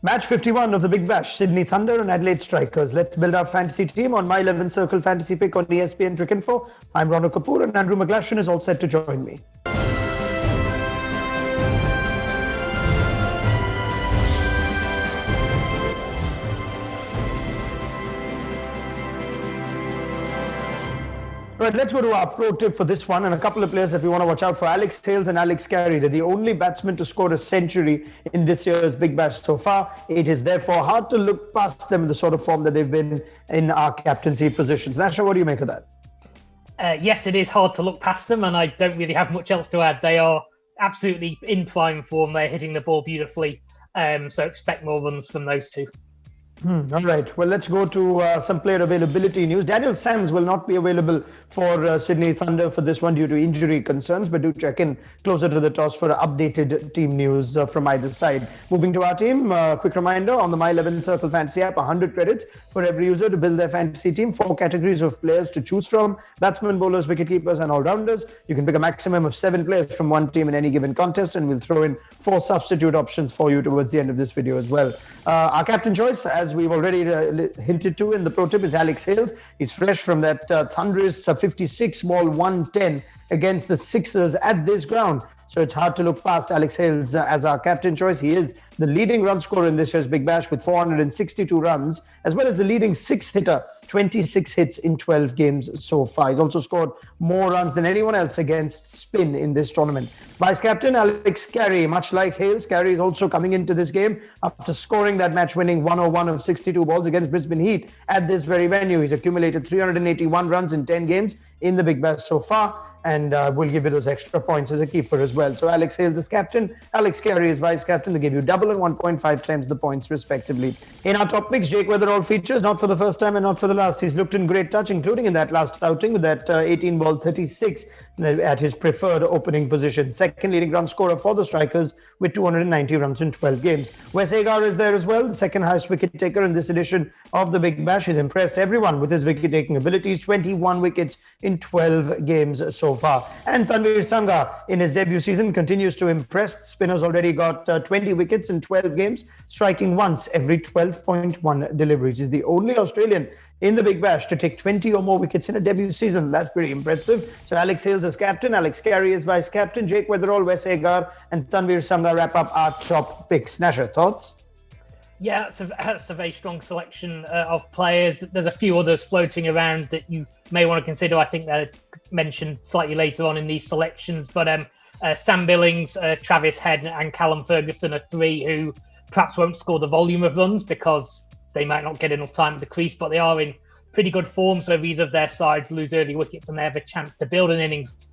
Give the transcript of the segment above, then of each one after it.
Match 51 of the Big Bash, Sydney Thunder and Adelaide Strikers. Let's build our fantasy team on My 11 Circle Fantasy Pick on ESPN Cricinfo. I'm Ronald Kapoor and Andrew McGlashan is all set to join me. Right, let's go to our pro tip for this one, and a couple of players that we want to watch out for. Alex Hales and Alex Carey. They're the only batsmen to score a century in this year's Big Bash so far. It is therefore hard to look past them in the sort of form that they've been in our captaincy positions. Nasha, what do you make of that? Yes, it is hard to look past them, and I don't really have much else to add. They are absolutely in prime form. They're hitting the ball beautifully, so expect more runs from those two. All right. Well, let's go to some player availability news. Daniel Sams will not be available for Sydney Thunder for this one due to injury concerns, but do check in closer to the toss for updated team news from either side. Moving to our team, quick reminder on the My 11 Circle Fantasy app, 100 credits for every user to build their fantasy team. 4 categories of players to choose from: batsmen, bowlers, wicketkeepers, and all-rounders. You can pick a maximum of 7 players from one team in any given contest, and we'll throw in 4 substitute options for you towards the end of this video as well. Our captain choice, as we've already hinted to in the pro tip, is Alex Hales. He's fresh from that thunderous 56 ball 110 against the Sixers at this ground. So it's hard to look past Alex Hales as our captain choice. He is the leading run scorer in this year's Big Bash with 462 runs, as well as the leading 6-hitter, 26 hits in 12 games so far. He's also scored more runs than anyone else against spin in this tournament. Vice captain Alex Carey, much like Hales, Carey is also coming into this game after scoring that match-winning 101 of 62 balls against Brisbane Heat at this very venue. He's accumulated 381 runs in 10 games in the Big Bash so far, and we'll give you those extra points as a keeper as well. So Alex Hales is captain, Alex Carey is vice captain. They give you double and 1.5 times the points respectively. In our top picks, Jake Weatherall features, not for the first time and not for the last. He's looked in great touch, including in that last outing with that 18 ball 36 at his preferred opening position. Second leading run scorer for the Strikers with 290 runs in 12 games. Wes Agar is there as well, the second highest wicket taker in this edition of the Big Bash. He's impressed everyone with his wicket taking abilities, 21 wickets in 12 games so far. And Tanvir Sangha in his debut season continues to impress. The spinner's already got 20 wickets in 12 games, striking once every 12.1 deliveries. He's the only Australian in the Big Bash to take 20 or more wickets in a debut season. That's pretty impressive. So Alex Hales is captain, Alex Carey is vice captain, Jake Weatherall, Wes Agar and Tanvir Sangha wrap up our top picks. Nasha, thoughts? Yeah, that's a very strong selection of players. There's a few others floating around that you may want to consider. I think they're mentioned slightly later on in these selections. But Sam Billings, Travis Head and Callum Ferguson are 3 who perhaps won't score the volume of runs because they might not get enough time at the crease, but they are in pretty good form. So if either of their sides lose early wickets and they have a chance to build an innings,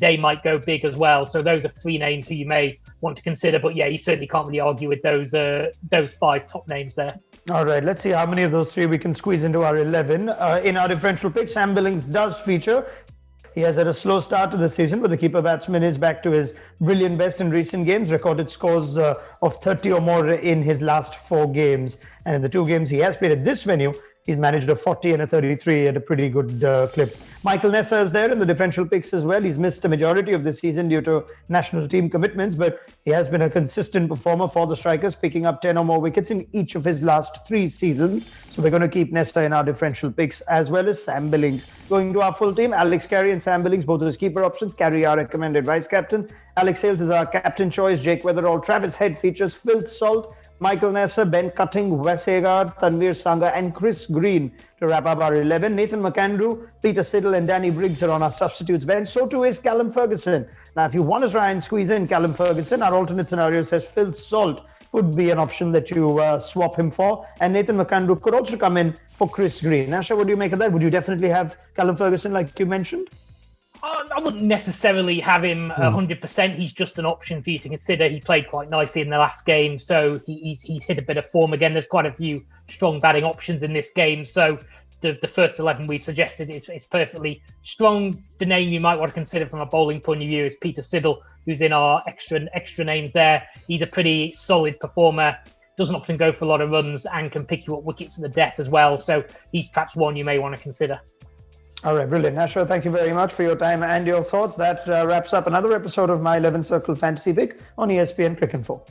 they might go big as well. So those are 3 names who you may want to consider. But yeah, you certainly can't really argue with those 5 top names there. All right, let's see how many of those 3 we can squeeze into our 11. In our differential pick, Sam Billings does feature. He has had a slow start to the season, but the keeper batsman is back to his brilliant best in recent games, recorded scores of 30 or more in his last 4 games. And in the 2 games he has played at this venue, he's managed a 40 and a 33 at a pretty good clip. Michael Nessa is there in the differential picks as well. He's missed the majority of the season due to national team commitments, but he has been a consistent performer for the Strikers, picking up 10 or more wickets in each of his last 3 seasons. So we're going to keep Nessa in our differential picks, as well as Sam Billings. Going to our full team, Alex Carey and Sam Billings, both as keeper options. Carey, our recommended vice captain. Alex Hales is our captain choice. Jake Weatherall, Travis Head features, Phil Salt, Michael Nessa, Ben Cutting, Wes Agar, Tanvir Sangha and Chris Green to wrap up our 11. Nathan McAndrew, Peter Siddle and Danny Briggs are on our substitutes bench. So too is Callum Ferguson. Now, if you want to try and squeeze in Callum Ferguson, our alternate scenario says Phil Salt could be an option that you swap him for. And Nathan McAndrew could also come in for Chris Green. Nasha, what do you make of that? Would you definitely have Callum Ferguson like you mentioned? I wouldn't necessarily have him 100%. He's just an option for you to consider. He played quite nicely in the last game, so he's hit a bit of form again. There's quite a few strong batting options in this game, so the first 11 we've suggested is perfectly strong. The name you might want to consider from a bowling point of view is Peter Siddle, who's in our extra names there. He's a pretty solid performer, doesn't often go for a lot of runs, and can pick you up wickets at the death as well. So he's perhaps one you may want to consider. All right, brilliant. Nasha, thank you very much for your time and your thoughts. That wraps up another episode of My 11 Circle Fantasy Pick on ESPN Cricinfo.